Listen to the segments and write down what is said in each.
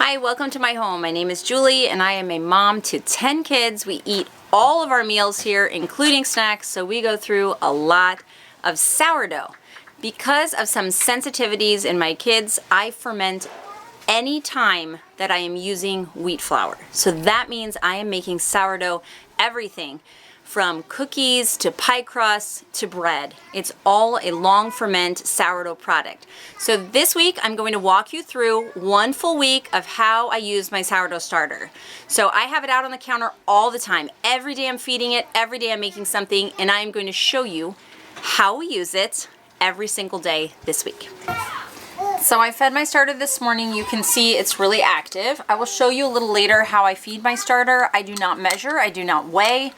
Hi, welcome to my home. My name is Julie and I am a mom to 10 kids. We eat all of our meals here, including snacks, so we go through a lot of sourdough. Because of some sensitivities in my kids, I ferment any time that I am using wheat flour. So that means I am making sourdough everything from cookies to pie crusts to bread. It's all a long ferment sourdough product. So this week I'm going to walk you through one full week of how I use my sourdough starter. So I have it out on the counter all the time. Every day I'm feeding it, every day I'm making something, and I am going to show you how we use it every single day this week. So I fed my starter this morning. You can see it's really active. I will show you a little later how I feed my starter. I do not measure, I do not weigh.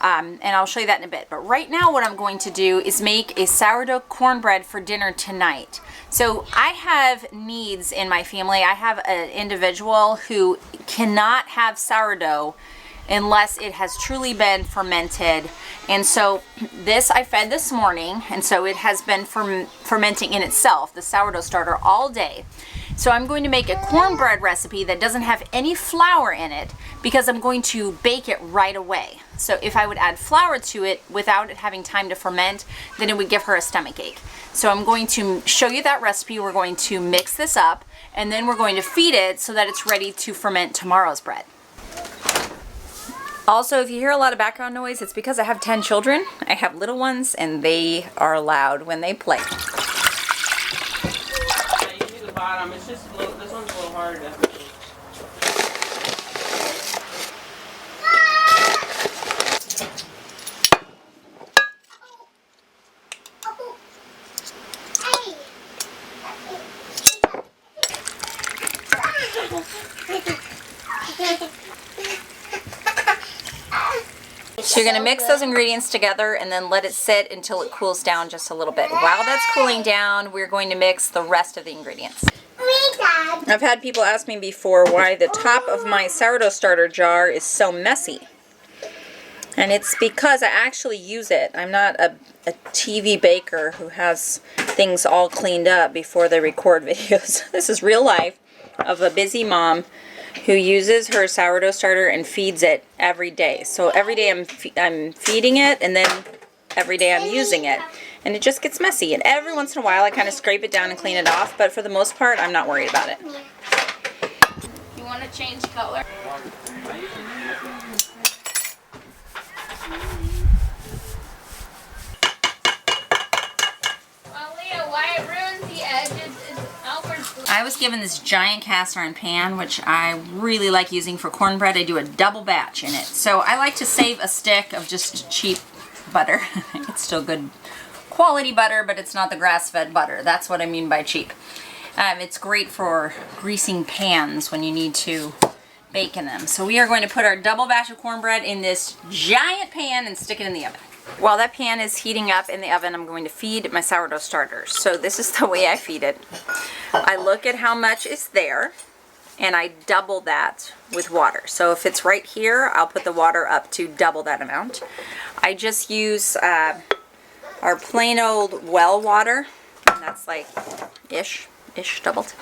And I'll show you that in a bit. But right now what I'm going to do is make a sourdough cornbread for dinner tonight. So I have needs in my family. I have an individual who cannot have sourdough unless it has truly been fermented. And so this I fed this morning, and so it has been fermenting in itself, the sourdough starter, all day. So I'm going to make a cornbread recipe that doesn't have any flour in it because I'm going to bake it right away. So if I would add flour to it without it having time to ferment, then it would give her a stomach ache. So I'm going to show you that recipe. We're going to mix this up and then we're going to feed it so that it's ready to ferment tomorrow's bread. Also, if you hear a lot of background noise, it's because I have 10 children. I have little ones and they are loud when they play. Bottom. It's just this one's a little hard to... So you're going to mix those ingredients together and then let it sit until it cools down just a little bit. While that's cooling down, we're going to mix the rest of the ingredients. I've had people ask me before why the top of my sourdough starter jar is so messy. And it's because I actually use it. I'm not a TV baker who has things all cleaned up before they record videos. This is real life of a busy mom who uses her sourdough starter and feeds it every day. So every day I'm feeding it, and then every day I'm using it. And it just gets messy. And every once in a while I kind of scrape it down and clean it off, but for the most part I'm not worried about it. You want to change color? Well, Leah, why it ruins the edges is Albert's. I was given this giant cast iron pan, which I really like using for cornbread. I do a double batch in it. So I like to save a stick of just cheap butter. It's still good quality butter, but it's not the grass-fed butter. That's what I mean by cheap. It's great for greasing pans when you need to bake in them. So we are going to put our double batch of cornbread in this giant pan and stick it in the oven. While that pan is heating up in the oven, I'm going to feed my sourdough starter. So this is the way I feed it. I look at how much is there, and I double that with water. So if it's right here, I'll put the water up to double that amount. I just use our plain old well water, and that's like ish doubled.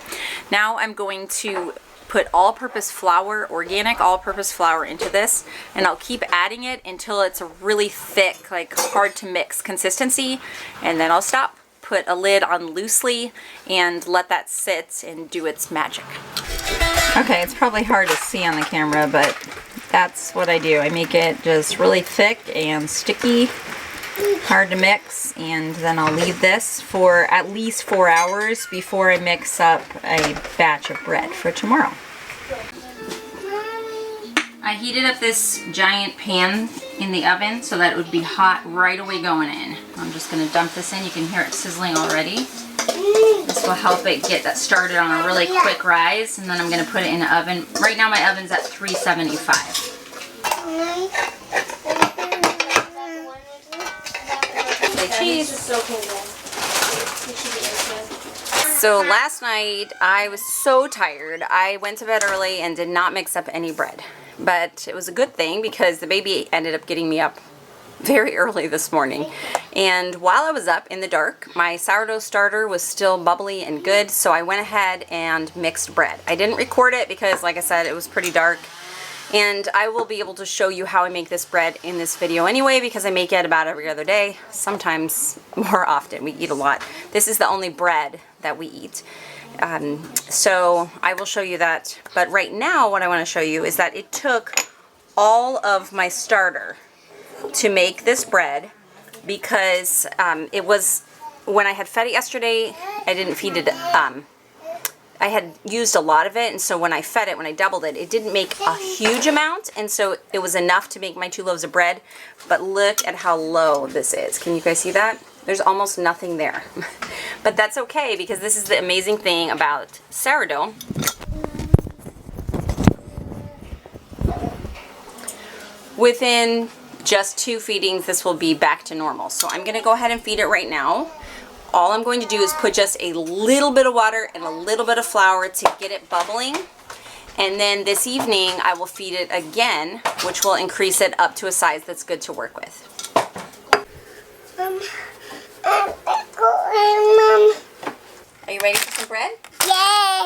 Now I'm going to put all-purpose flour, organic all-purpose flour into this, and I'll keep adding it until it's a really thick, like hard to mix consistency, and then I'll stop. Put a lid on loosely and let that sit and do its magic. Okay, it's probably hard to see on the camera, but that's what I do. I make it just really thick and sticky, hard to mix, and then I'll leave this for at least 4 hours before I mix up a batch of bread for tomorrow. I heated up this giant pan in the oven so that it would be hot right away going in. I'm just going to dump this in. You can hear it sizzling already. This will help it get that started on a really quick rise, and then I'm going to put it in the oven. Right now my oven's at 375. Cheese. So last night I was so tired. I went to bed early and did not mix up any bread. But it was a good thing because the baby ended up getting me up very early this morning. And while I was up in the dark, my sourdough starter was still bubbly and good, so I went ahead and mixed bread. I didn't record it because, like I said, it was pretty dark. And I will be able to show you how I make this bread in this video anyway, because I make it about every other day, sometimes more often. We eat a lot. This is the only bread that we eat. So I will show you that. But right now what I want to show you is that it took all of my starter to make this bread, because it was, when I had fed it yesterday, I didn't feed it, I had used a lot of it, and so when I fed it, when I doubled it, it didn't make a huge amount, and so it was enough to make my 2 loaves of bread. But look at how low this is. Can you guys see that? There's almost nothing there. But that's okay, because this is the amazing thing about sourdough. Within just 2 feedings, this will be back to normal. So I'm going to go ahead and feed it right now. All I'm going to do is put just a little bit of water and a little bit of flour to get it bubbling. And then this evening I will feed it again, which will increase it up to a size that's good to work with. Are you ready for some bread? Yeah.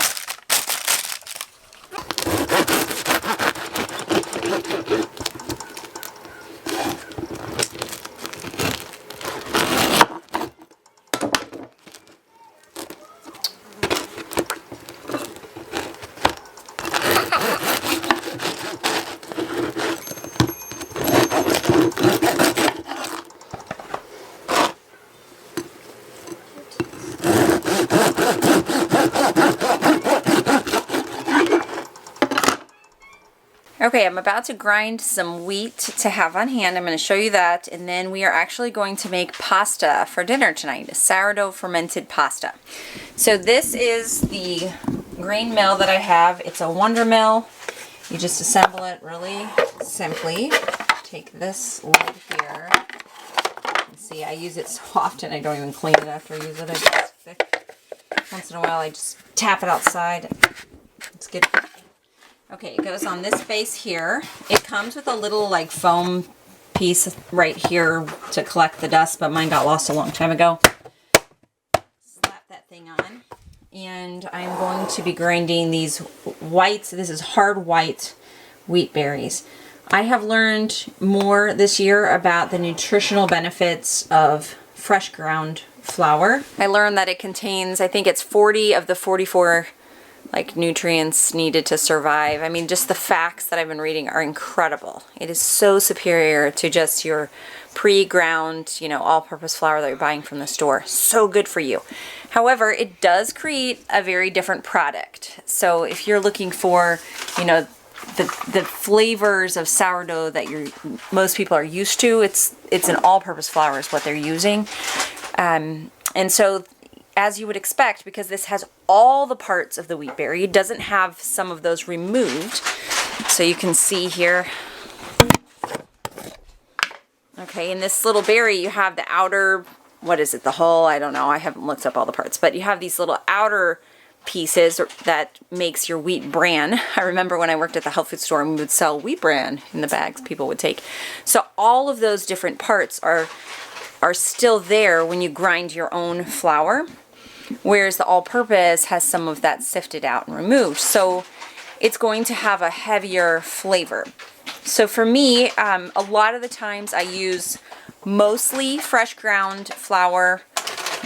Okay, I'm about to grind some wheat to have on hand. I'm going to show you that, and then we are actually going to make pasta for dinner tonight, sourdough fermented pasta. So this is the grain mill that I have. It's a Wonder Mill. You just assemble it really simply. Take this lid here. See, I use it so often I don't even clean it after I use it. I just thick. Once in a while I just tap it outside. It's good. Okay, it goes on this base here. It comes with a little like foam piece right here to collect the dust, but mine got lost a long time ago. Slap that thing on. And I'm going to be grinding these whites. This is hard white wheat berries. I have learned more this year about the nutritional benefits of fresh ground flour. I learned that it contains, I think it's 40 of the 44 like nutrients needed to survive. I mean, just the facts that I've been reading are incredible. It is so superior to just your pre-ground, you know, all-purpose flour that you're buying from the store. So good for you. However, it does create a very different product. So if you're looking for, you know, the flavors of sourdough that most people are used to, it's an all-purpose flour is what they're using. And so, as you would expect, because this has all the parts of the wheat berry, it doesn't have some of those removed. So you can see here. Okay, in this little berry, you have the outer, what is it, the hull? I don't know. I haven't looked up all the parts, but you have these little outer pieces that makes your wheat bran. I remember when I worked at the health food store and we would sell wheat bran in the bags people would take. So all of those different parts are still there when you grind your own flour, whereas the all-purpose has some of that sifted out and removed. So it's going to have a heavier flavor. So for me, a lot of the times I use mostly fresh ground flour,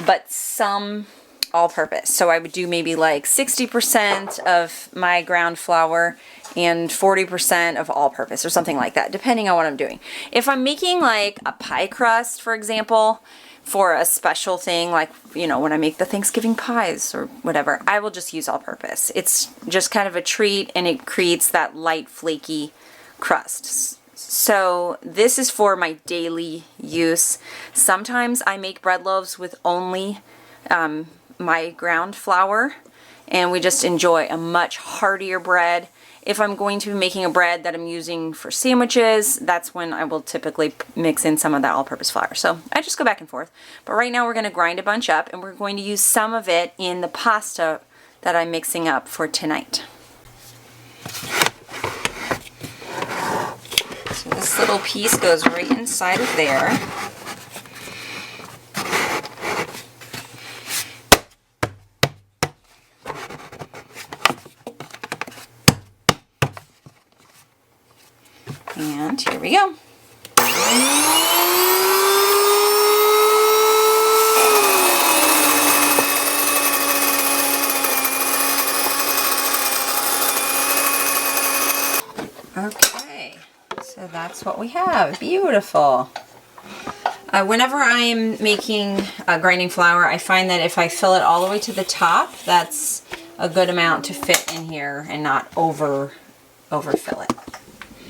but some all-purpose. So I would do maybe like 60% of my ground flour and 40% of all-purpose or something like that, depending on what I'm doing. If I'm making like a pie crust, for example, for a special thing, like, you know, when I make the Thanksgiving pies or whatever, I will just use all-purpose. It's just kind of a treat, and it creates that light, flaky crust. So this is for my daily use. Sometimes I make bread loaves with only my ground flour, and we just enjoy a much heartier bread. If I'm going to be making a bread that I'm using for sandwiches, that's when I will typically mix in some of that all-purpose flour. So I just go back and forth. But right now we're going to grind a bunch up, and we're going to use some of it in the pasta that I'm mixing up for tonight. So this this little piece goes right inside of there. And here we go. Okay, so that's what we have. Beautiful. Whenever I'm making grinding flour, I find that if I fill it all the way to the top, that's a good amount to fit in here and not overfill it.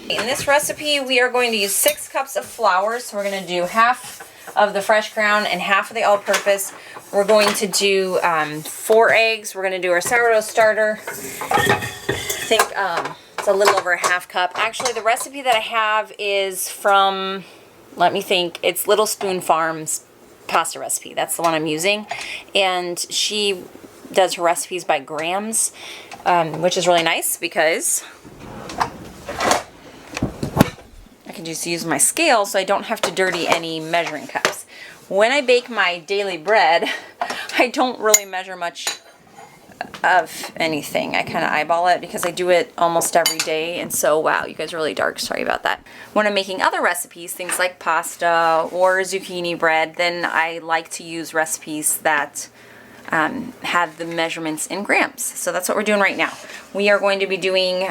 In this recipe, we are going to use 6 cups of flour. So we're going to do half of the fresh ground and half of the all-purpose. We're going to do 4 eggs. We're going to do our sourdough starter. I think it's a little over a half cup. Actually, the recipe that I have is from, let me think, it's Little Spoon Farms pasta recipe. That's the one I'm using. And she does her recipes by grams, which is really nice because I can just use my scale so I don't have to dirty any measuring cups. When I bake my daily bread, I don't really measure much of anything. I kind of eyeball it because I do it almost every day. And so, wow, you guys are really dark. Sorry about that. When I'm making other recipes, things like pasta or zucchini bread, then I like to use recipes that have the measurements in grams. So that's what we're doing right now. We are going to be doing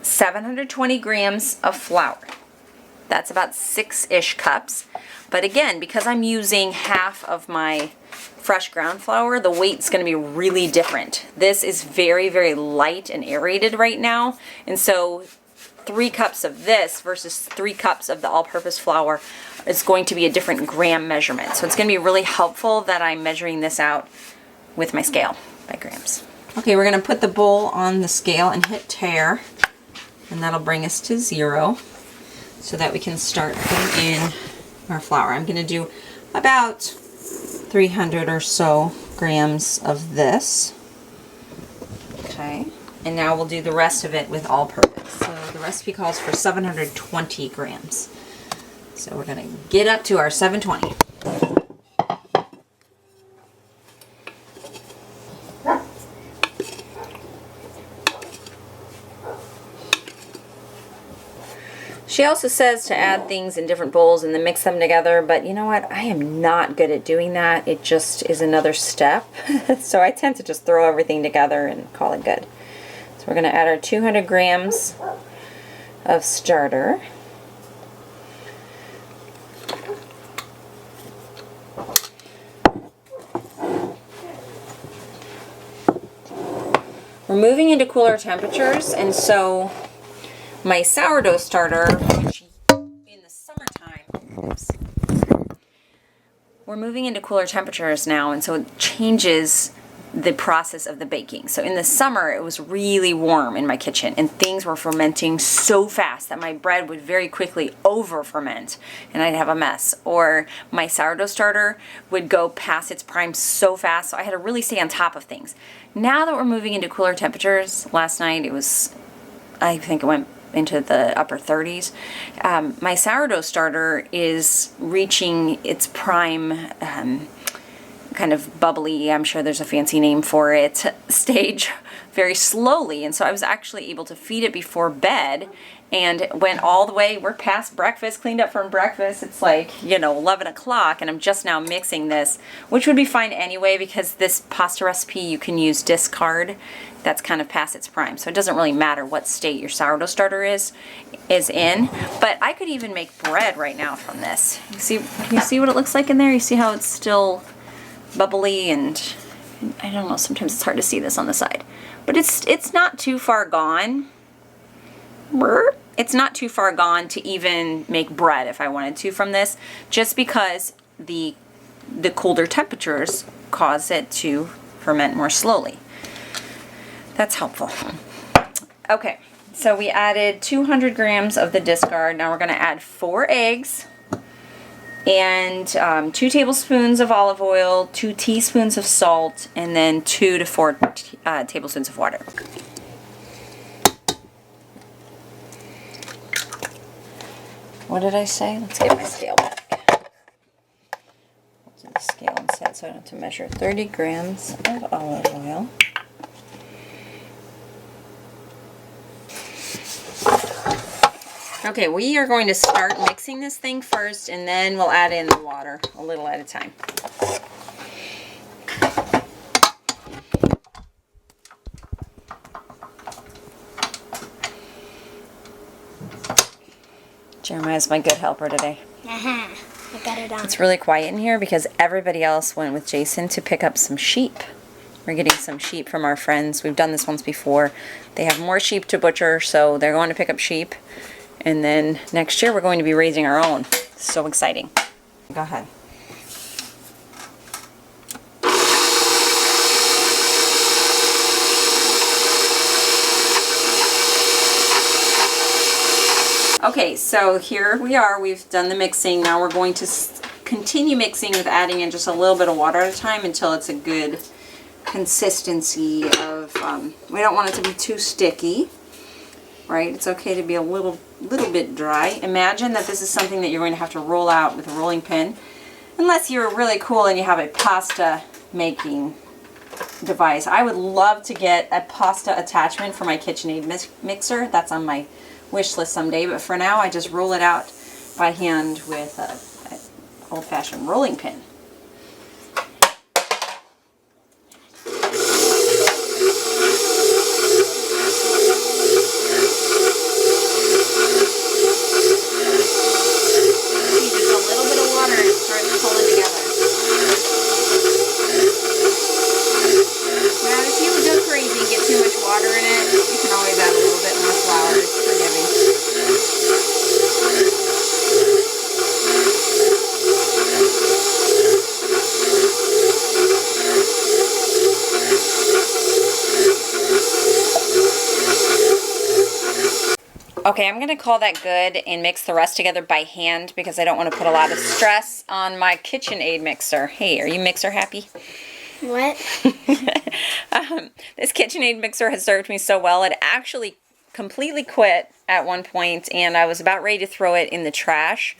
720 grams of flour. That's about 6-ish cups. But again, because I'm using half of my fresh ground flour, the weight's going to be really different. This is very, very light and aerated right now. And so 3 cups of this versus 3 cups of the all-purpose flour is going to be a different gram measurement. So it's going to be really helpful that I'm measuring this out with my scale by grams. Okay, we're going to put the bowl on the scale and hit tare. And that'll bring us to 0 so that we can start putting in our flour. I'm going to do about 300 or so grams of this. Okay, and now we'll do the rest of it with all-purpose. So the recipe calls for 720 grams. So we're going to get up to our 720. She also says to add things in different bowls and then mix them together, but you know what? I am not good at doing that. It just is another step. So I tend to just throw everything together and call it good. So we're going to add our 200 grams of starter. We're moving into cooler temperatures, and so my sourdough starter, which in the summertime, oops, we're moving into cooler temperatures now, and so it changes the process of the baking. So in the summer, it was really warm in my kitchen, and things were fermenting so fast that my bread would very quickly over ferment, and I'd have a mess. Or my sourdough starter would go past its prime so fast, so I had to really stay on top of things. Now that we're moving into cooler temperatures, last night it was, I think it went into the upper 30s. My sourdough starter is reaching its prime kind of bubbly, I'm sure there's a fancy name for it, stage very slowly. And so I was actually able to feed it before bed and went all the way, we're past breakfast, cleaned up from breakfast. It's like, 11 o'clock and I'm just now mixing this, which would be fine anyway because this pasta recipe you can use discard. That's kind of past its prime. So it doesn't really matter what state your sourdough starter is in. But I could even make bread right now from this. Can you see what it looks like in there? You see how it's still bubbly, and I don't know, sometimes it's hard to see this on the side. But it's not too far gone. It's not too far gone to even make bread if I wanted to from this, just because the colder temperatures cause it to ferment more slowly. That's helpful. Okay, so we added 200 grams of the discard. Now we're going to add 4 eggs and 2 tablespoons of olive oil, 2 teaspoons of salt, and then 2 to 4 tablespoons of water. What did I say? Let's get my scale back. I'll do the scale instead so I don't have to measure. 30 grams of olive oil. Okay, we are going to start mixing this thing first, and then we'll add in the water a little at a time. Jeremiah's my good helper today. I got it on. It's really quiet in here because everybody else went with Jason to pick up some sheep. We're getting some sheep from our friends. We've done this once before. They have more sheep to butcher, so they're going to pick up sheep. And then next year we're going to be raising our own. So exciting. Go ahead. Okay, so here we are. We've done the mixing. Now we're going to continue mixing with adding in just a little bit of water at a time until it's a good consistency of, we don't want it to be too sticky, right? It's okay to be a little bit dry. Imagine that this is something that you're going to have to roll out with a rolling pin, unless you're really cool and you have a pasta making device. I would love to get a pasta attachment for my KitchenAid mixer. That's on my wish list someday, but for now I just roll it out by hand with an old-fashioned rolling pin. Okay, I'm going to call that good and mix the rest together by hand because I don't want to put a lot of stress on my KitchenAid mixer. Hey, are you mixer happy? What? This KitchenAid mixer has served me so well. It actually completely quit at one point, and I was about ready to throw it in the trash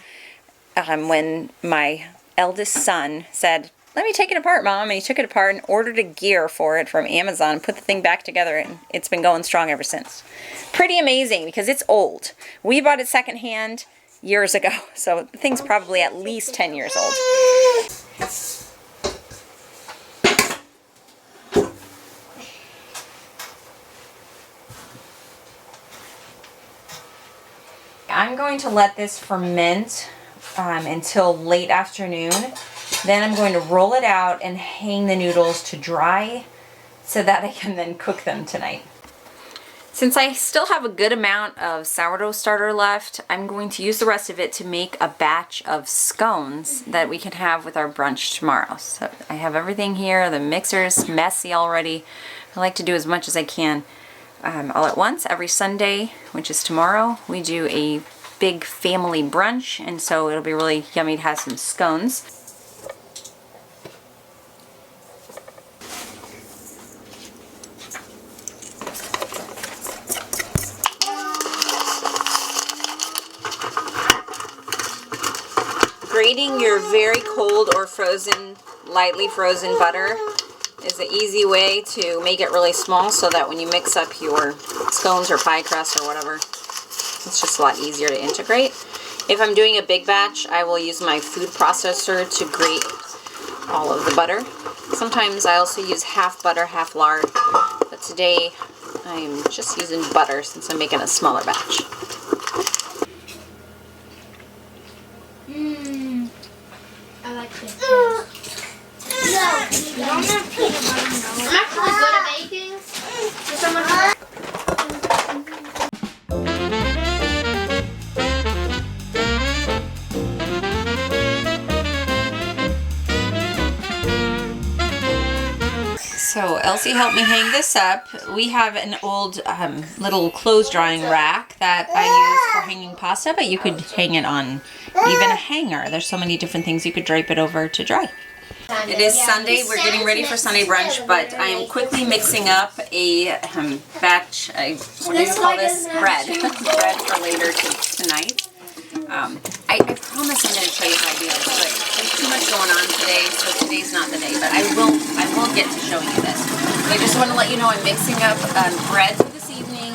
when my eldest son said, "Let me take it apart, Mom." And he took it apart and ordered a gear for it from Amazon, put the thing back together, and it's been going strong ever since. Pretty amazing because it's old. We bought it secondhand years ago, so the thing's probably at least 10 years old. I'm going to let this ferment until late afternoon. Then I'm going to roll it out and hang the noodles to dry so that I can then cook them tonight. Since I still have a good amount of sourdough starter left, I'm going to use the rest of it to make a batch of scones that we can have with our brunch tomorrow. So I have everything here. The mixer's messy already. I like to do as much as I can all at once. Every Sunday, which is tomorrow, we do a big family brunch, and so it'll be really yummy to have some scones. Grating your very cold or frozen, lightly frozen butter is an easy way to make it really small so that when you mix up your scones or pie crust or whatever, it's just a lot easier to integrate. If I'm doing a big batch, I will use my food processor to grate all of the butter. Sometimes I also use half butter, half lard, but today I'm just using butter since I'm making a smaller batch. I like this. No, you don't have peanut butter, no. I'm actually good at baking. For someone who So Elsie helped me hang this up. We have an old little clothes drying rack that I use for hanging pasta, but you could hang it on even a hanger. There's so many different things you could drape it over to dry. It is Sunday. We're getting ready for Sunday brunch, but I am quickly mixing up a batch, what do you call this? Bread. Bread for later tonight. I promise I'm going to show you how I do this, but there's too much going on today, so today's not the day. But I will get to showing you this. I just want to let you know I'm mixing up bread for this evening,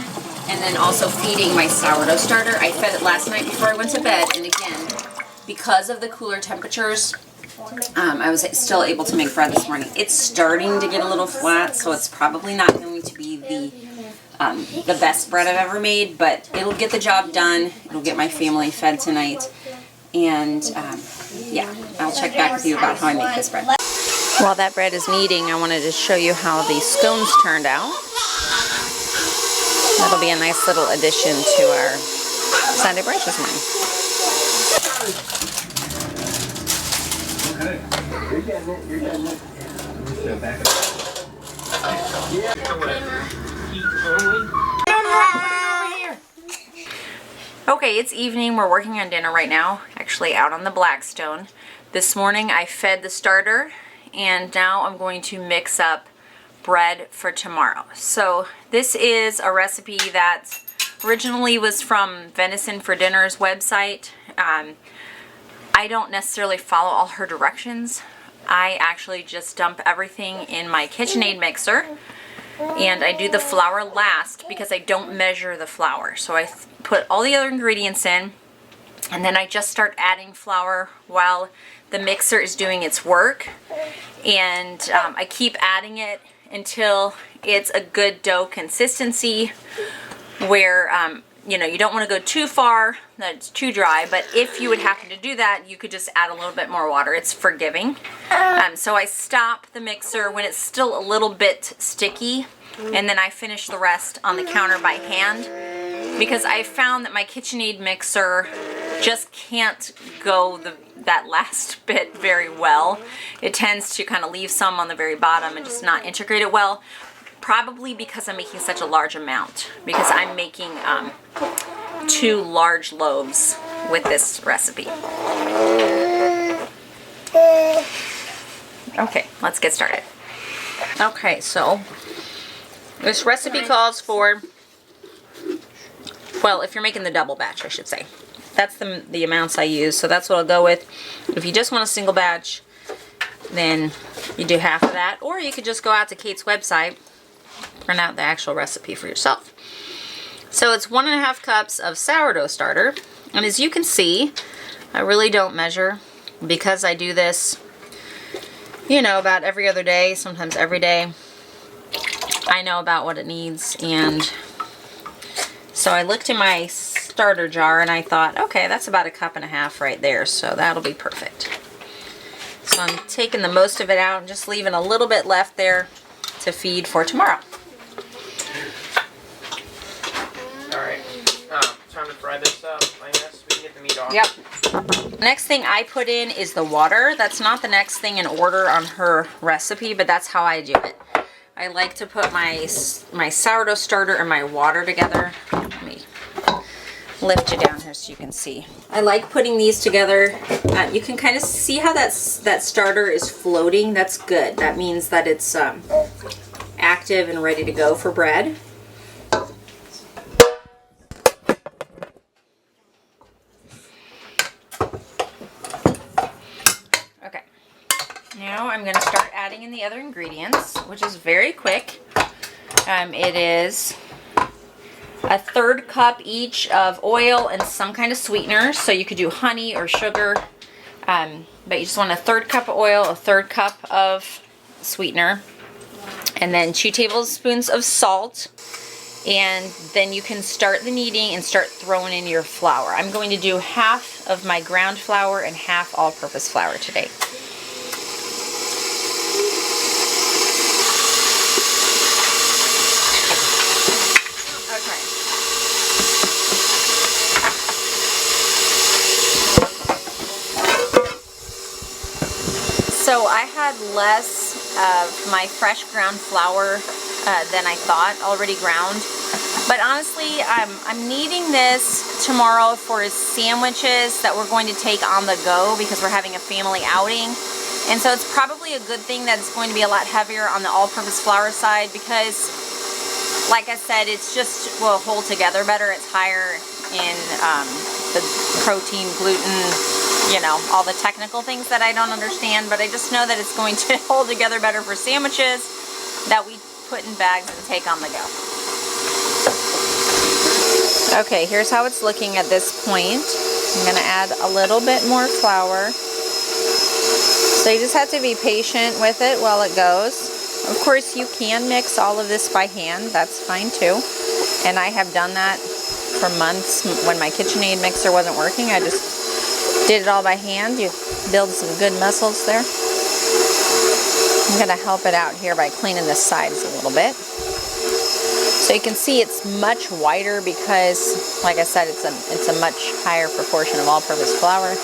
and then also feeding my sourdough starter. I fed it last night before I went to bed, and again, because of the cooler temperatures, I was still able to make bread this morning. It's starting to get a little flat, so it's probably not going to be the best bread I've ever made, but it'll get the job done. It'll get my family fed tonight, and yeah, I'll check back with you about how I make this bread. While that bread is kneading, I wanted to show you how the scones turned out. That'll be a nice little addition to our Sunday brunch this morning. You're getting it. You're getting it. Yeah. Back up. Okay, it's evening. We're working on dinner right now, actually out on the Blackstone. This morning I fed the starter, and now I'm going to mix up bread for tomorrow. So this is a recipe that originally was from Venison for Dinner's website. I don't necessarily follow all her directions. I actually just dump everything in my KitchenAid mixer, and I do the flour last because I don't measure the flour. So I put all the other ingredients in, and then I just start adding flour while the mixer is doing its work. And I keep adding it until it's a good dough consistency where you know, you don't want to go too far that it's too dry, but if you would happen to do that, you could just add a little bit more water. It's forgiving. So I stop the mixer when it's still a little bit sticky, and then I finish the rest on the counter by hand, because I found that my KitchenAid mixer just can't go that last bit very well. It tends to kind of leave some on the very bottom and just not integrate it well. Probably because I'm making such a large amount, because I'm making 2 large loaves with this recipe. Okay, let's get started. Okay, so this recipe calls for, well, if you're making the double batch, I should say. That's the amounts I use, so that's what I'll go with. If you just want a single batch, then you do half of that, or you could just go out to Kate's website, print out the actual recipe for yourself. So it's 1.5 cups of sourdough starter, and as you can see, I really don't measure because I do this, you know, about every other day, sometimes every day. I know about what it needs, and so I looked in my starter jar and I thought, okay, that's about 1.5 cups right there, so that'll be perfect. So I'm taking the most of it out and just leaving a little bit left there to feed for tomorrow. Alright, time to fry this up, I guess. We can get the meat off. Yep. Next thing I put in is the water. That's not the next thing in order on her recipe, but that's how I do it. I like to put my sourdough starter and my water together. Let me lift you down here so you can see. I like putting these together. You can kind of see how that starter is floating. That's good. That means that it's active and ready to go for bread. Okay. Now I'm going to start adding in the other ingredients, which is very quick. It is 1/3 cup each of oil and some kind of sweetener. So you could do honey or sugar, but you just want 1/3 cup of oil, 1/3 cup of sweetener, and then 2 tablespoons of salt. And then you can start the kneading and start throwing in your flour. I'm going to do half of my ground flour and half all-purpose flour today. So I had less of my fresh ground flour than I thought, already ground. But honestly, I'm needing this tomorrow for sandwiches that we're going to take on the go because we're having a family outing. And so it's probably a good thing that it's going to be a lot heavier on the all-purpose flour side because, like I said, it's just will hold together better. It's higher in the protein, gluten, you know, all the technical things that I don't understand, but I just know that it's going to hold together better for sandwiches that we put in bags and take on the go. Okay, here's how it's looking at this point. I'm gonna add a little bit more flour. So you just have to be patient with it while it goes. Of course, you can mix all of this by hand, that's fine too. And I have done that for months when my KitchenAid mixer wasn't working. I just did it all by hand. You build some good muscles there. I'm gonna help it out here by cleaning the sides a little bit. So you can see it's much whiter because, like I said, it's a much higher proportion of all-purpose flour.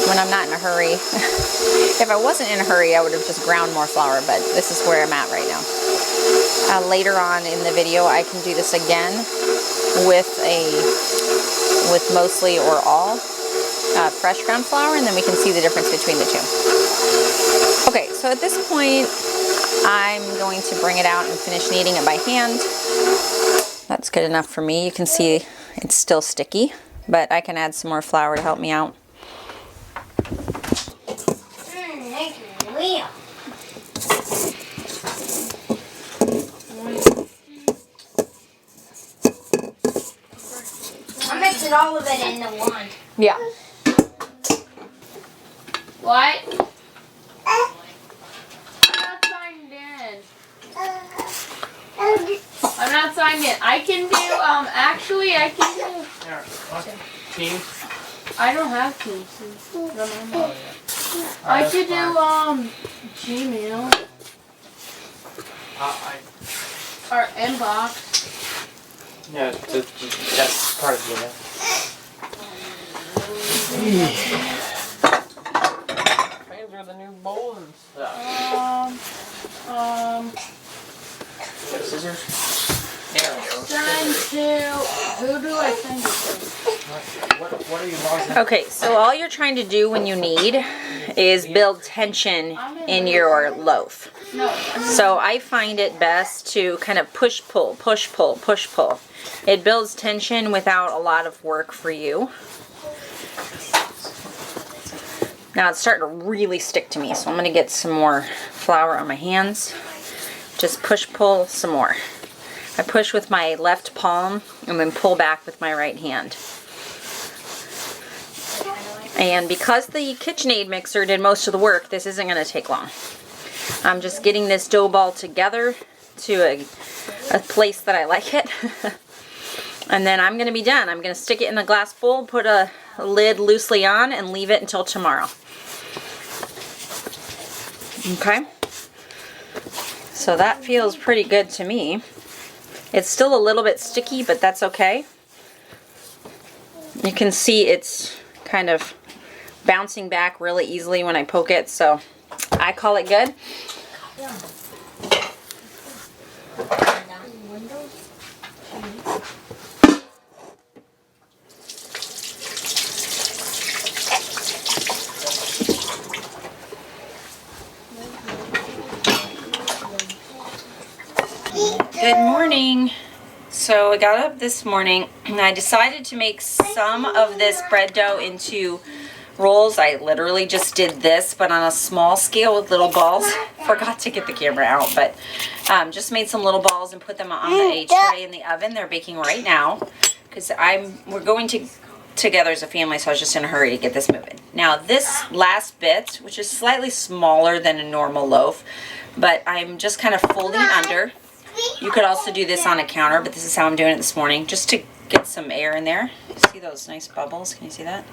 When I'm not in a hurry, if I wasn't in a hurry, I would have just ground more flour, but this is where I'm at right now. Later on in the video, I can do this again with mostly or all fresh ground flour, and then we can see the difference between the two. Okay, so at this point, I'm going to bring it out and finish kneading it by hand. That's good enough for me. You can see it's still sticky, but I can add some more flour to help me out. I'm mixing all of it into one. Yeah. What? I'm not signed in. I'm not signed in. I can do, actually, I can do. Alright, what? Teams? I don't have Teams. Remember? Oh, yeah. I could do, Gmail. Or inbox. Yeah, that's part of Gmail. These are the new bowls and stuff. Scissors? There we go. Send to, who do I send it to? What are you logging? Okay, so all you're trying to do when you knead is build tension in your loaf. No. So I find it best to kind of push, pull, push, pull, push, pull. It builds tension without a lot of work for you. Now it's starting to really stick to me, so I'm going to get some more flour on my hands. Just push, pull some more. I push with my left palm and then pull back with my right hand. And because the KitchenAid mixer did most of the work, this isn't going to take long. I'm just getting this dough ball together to a place that I like it. And then I'm going to be done. I'm going to stick it in a glass bowl, put a lid loosely on, and leave it until tomorrow. Okay? So that feels pretty good to me. It's still a little bit sticky, but that's okay. You can see it's kind of bouncing back really easily when I poke it, so I call it good. Good morning. So I got up this morning and I decided to make some of this bread dough into rolls. I literally just did this, but on a small scale with little balls. Forgot to get the camera out, but just made some little balls and put them on a tray in the oven. They're baking right now because we're going together as a family, so I was just in a hurry to get this moving. Now this last bit, which is slightly smaller than a normal loaf, but I'm just kind of folding it under. You could also do this on a counter, but this is how I'm doing it this morning, just to get some air in there. See those nice bubbles? Can you see that?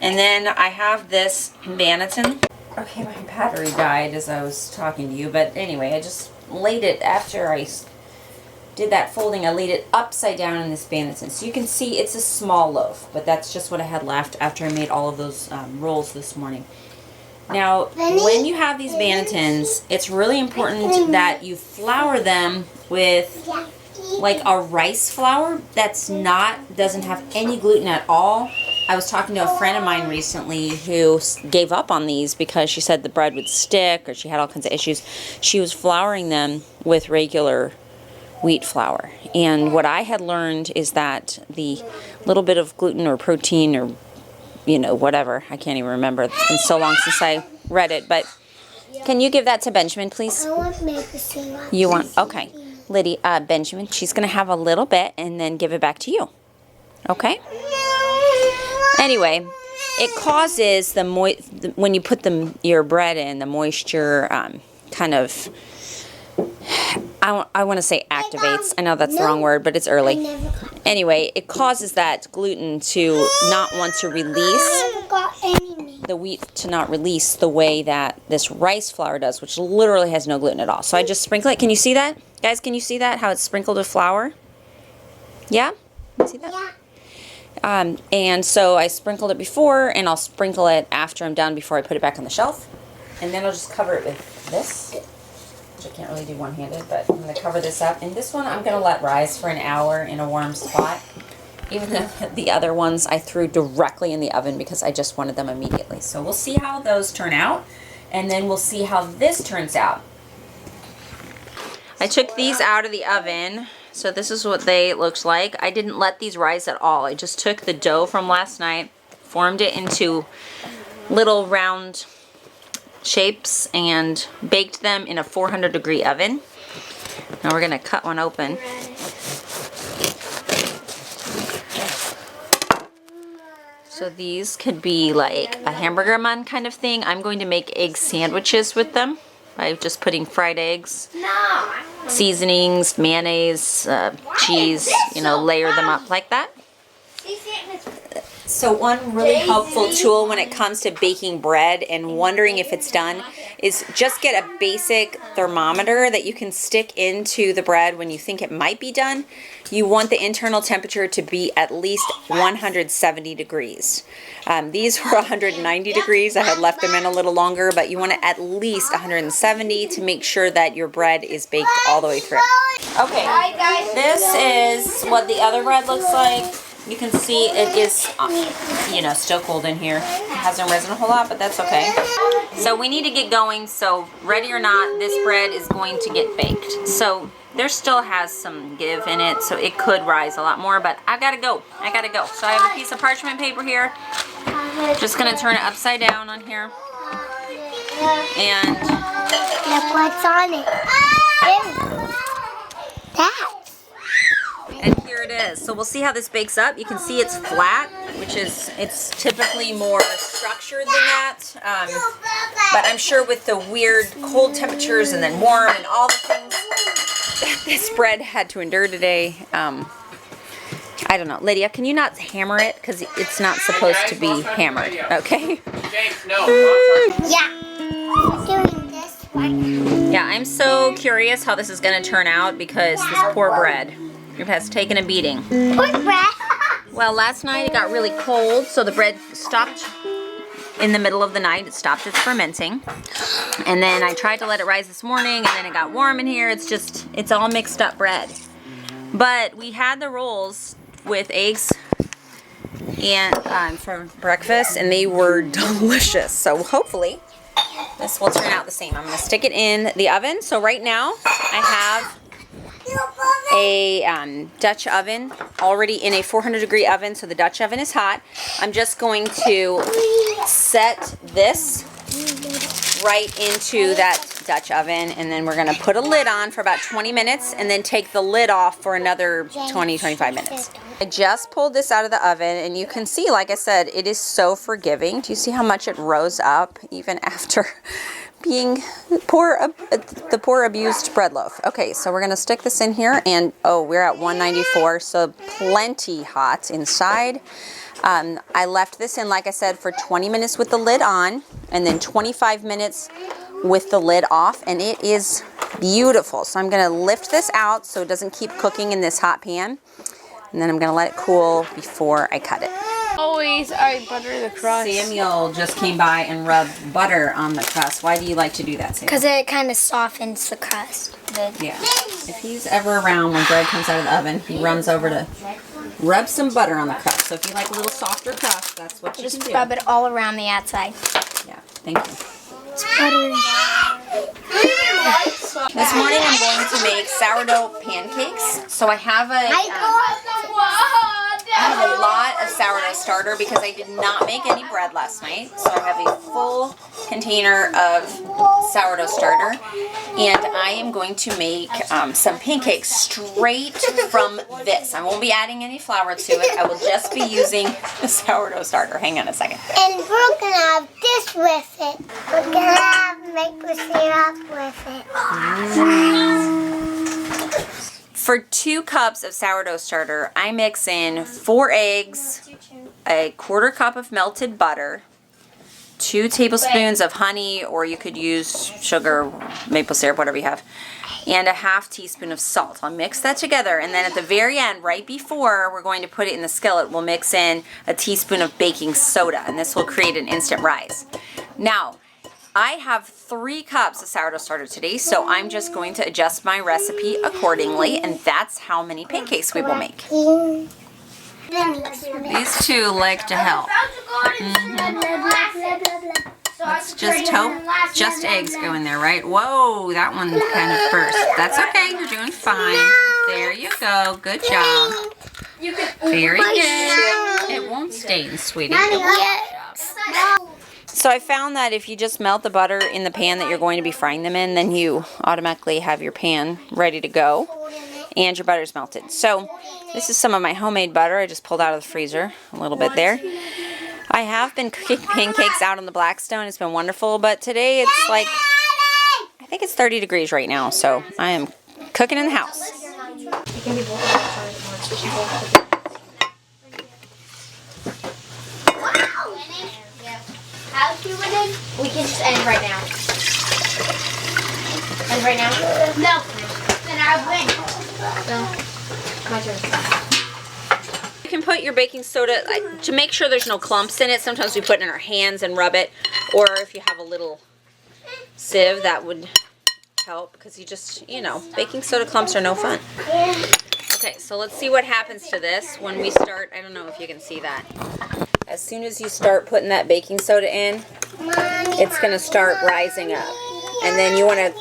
And then I have this Banneton. Okay, my battery died as I was talking to you, but anyway, I just laid it, after I did that folding, I laid it upside down in this Banneton. So you can see it's a small loaf, but that's just what I had left after I made all of those rolls this morning. Now, when you have these Bannetons, it's really important that you flour them with like a rice flour that's doesn't have any gluten at all. I was talking to a friend of mine recently who gave up on these because she said the bread would stick or she had all kinds of issues. She was flouring them with regular wheat flour. And what I had learned is that the little bit of gluten or protein or, you know, whatever, I can't even remember. It's been so long since I read it, but can you give that to Benjamin, please? I want to make a sing. You want, okay. Lydia, Benjamin, she's going to have a little bit and then give it back to you. Okay? Anyway, it causes when you put your bread in, the moisture kind of, I want to say activates. I know that's the wrong word, but it's early. Anyway, it causes that gluten to not want to release, the wheat to not release the way that this rice flour does, which literally has no gluten at all. So I just sprinkle it. Can you see that? Guys, can you see that? How it's sprinkled with flour? Yeah? You see that? Yeah. And so I sprinkled it before, and I'll sprinkle it after I'm done before I put it back on the shelf. And then I'll just cover it with this, which I can't really do one-handed, but I'm going to cover this up. And this one I'm going to let rise for an hour in a warm spot. Even though the other ones I threw directly in the oven because I just wanted them immediately. So we'll see how those turn out, and then we'll see how this turns out. I took these out of the oven, so this is what they looked like. I didn't let these rise at all. I just took the dough from last night, formed it into little round shapes, and baked them in a 400-degree oven. Now we're going to cut one open. So these could be like a hamburger bun kind of thing. I'm going to make egg sandwiches with them by just putting fried eggs, seasonings, mayonnaise, cheese, you know, layer them up like that. So one really helpful tool when it comes to baking bread and wondering if it's done is just get a basic thermometer that you can stick into the bread when you think it might be done. You want the internal temperature to be at least 170 degrees. These were 190 degrees. I had left them in a little longer, but you want it at least 170 to make sure that your bread is baked all the way through. Okay, this is what the other bread looks like. You can see it is, you know, still cold in here. It hasn't risen a whole lot, but that's okay. So we need to get going. So ready or not, this bread is going to get baked. So there still has some give in it, so it could rise a lot more, but I gotta go. I gotta go. So I have a piece of parchment paper here. Just gonna turn it upside down on here. And look what's on it. That. And here it is. So we'll see how this bakes up. You can see it's flat, which is, it's typically more structured than that. But I'm sure with the weird cold temperatures and then warm and all the things that this bread had to endure today, I don't know. Lydia, can you not hammer it? Because it's not supposed to be hammered, okay? James, no. Yeah. I'm doing this one. Yeah, I'm so curious how this is going to turn out because this poor bread, it has taken a beating. Poor bread. Well, last night it got really cold, so the bread stopped in the middle of the night. It stopped its fermenting. And then I tried to let it rise this morning, and then it got warm in here. It's all mixed up bread. But we had the rolls with eggs and for breakfast, and they were delicious. So hopefully this will turn out the same. I'm going to stick it in the oven. So right now I have a Dutch oven already in a 400-degree oven, so the Dutch oven is hot. I'm just going to set this right into that Dutch oven, and then we're going to put a lid on for about 20 minutes and then take the lid off for another 20-25 minutes. I just pulled this out of the oven, and you can see, like I said, it is so forgiving. Do you see how much it rose up even after being the poor abused bread loaf? Okay, so we're going to stick this in here, and oh, we're at 194, so plenty hot inside. I left this in, like I said, for 20 minutes with the lid on, and then 25 minutes with the lid off, and it is beautiful. So I'm going to lift this out so it doesn't keep cooking in this hot pan, and then I'm going to let it cool before I cut it. Always, I butter the crust. Samuel just came by and rubbed butter on the crust. Why do you like to do that, Samuel? Because it kind of softens the crust. Yeah. If he's ever around when bread comes out of the oven, he runs over to rub some butter on the crust. So if you like a little softer crust, that's what you Just can do. rub it all around the outside. Yeah, thank you. It's buttery. This morning I'm going to make sourdough pancakes. So I have a lot of sourdough starter because I did not make any bread last night. So I have a full container of sourdough starter, and I am going to make some pancakes straight from this. I won't be adding any flour to it. I will just be using the sourdough starter. Hang on a second. And we're gonna have this with it. We're gonna have maple syrup with it. For 2 cups of sourdough starter, I mix in 4 eggs, a 1/4 cup of melted butter, 2 tablespoons of honey, or you could use sugar, maple syrup, whatever you have, and a 1/2 teaspoon of salt. I'll mix that together, and then at the very end, right before we're going to put it in the skillet, we'll mix in a teaspoon of baking soda, and this will create an instant rise. Now, I have 3 cups of sourdough starter today, so I'm just going to adjust my recipe accordingly, and that's how many pancakes we will make. These 2 like to help. Let's just hope just eggs go in there, right? Whoa, that one kind of burst. That's okay, you're doing fine. There you go, good job. Very good. It won't stain, sweetie. So I found that if you just melt the butter in the pan that you're going to be frying them in, then you automatically have your pan ready to go and your butter's melted. So this is some of my homemade butter I just pulled out of the freezer, a little bit there. I have been cooking pancakes out on the Blackstone. It's been wonderful, but today it's like, I think it's 30 degrees right now, so I am cooking in the house. We can just end right now. End right now? No. Then I win. No. My turn. You can put your baking soda, to make sure there's no clumps in it, sometimes we put it in our hands and rub it, or if you have a little sieve, that would help, because you just, you know, baking soda clumps are no fun. Okay, so let's see what happens to this when we start. I don't know if you can see that. As soon as you start putting that baking soda in, it's going to start rising up. And then you want to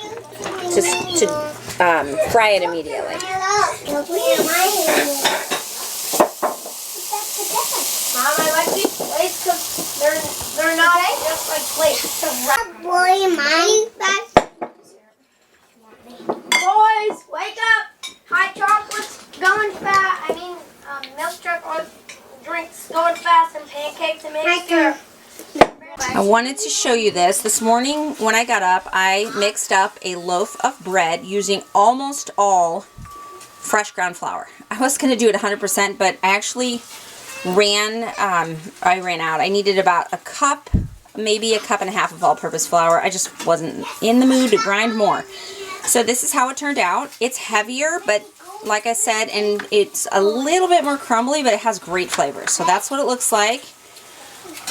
just fry it immediately. Mom, I like these plates because they're not just like plates. Boy, my Boys, wake up! Hot chocolate's going fast. Milk chocolate drinks going fast, and pancakes and mixture. I wanted to show you this. This morning when I got up, I mixed up a loaf of bread using almost all fresh ground flour. I was going to do it 100%, but I actually ran out. I needed about a cup, maybe a cup and a half of all-purpose flour. I just wasn't in the mood to grind more. So this is how it turned out. It's heavier, but like I said, and it's a little bit more crumbly, but it has great flavor. So that's what it looks like.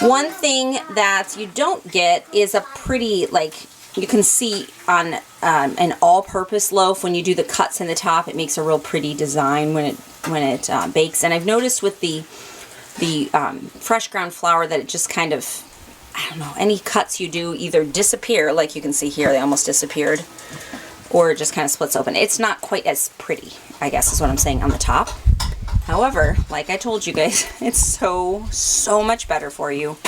One thing that you don't get is a pretty, like, you can see on an all-purpose loaf, when you do the cuts in the top, it makes a real pretty design when it bakes. And I've noticed with the fresh ground flour that it just kind of, I don't know, any cuts you do either disappear, like you can see here, they almost disappeared, or it just kind of splits open. It's not quite as pretty, I guess is what I'm saying, on the top. However, like I told you guys, it's so much better for you,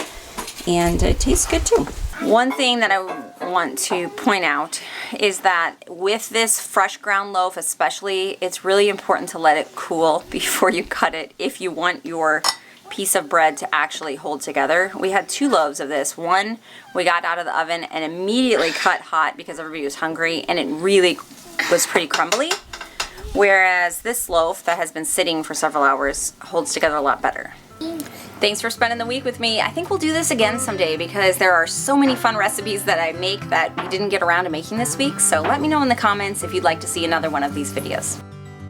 and it tastes good too. One thing that I want to point out is that with this fresh ground loaf especially, it's really important to let it cool before you cut it if you want your piece of bread to actually hold together. We had 2 loaves of this. One we got out of the oven and immediately cut hot because everybody was hungry, and it really was pretty crumbly. Whereas this loaf that has been sitting for several hours holds together a lot better. Thanks for spending the week with me. I think we'll do this again someday because there are so many fun recipes that I make that we didn't get around to making this week. So let me know in the comments if you'd like to see another one of these videos.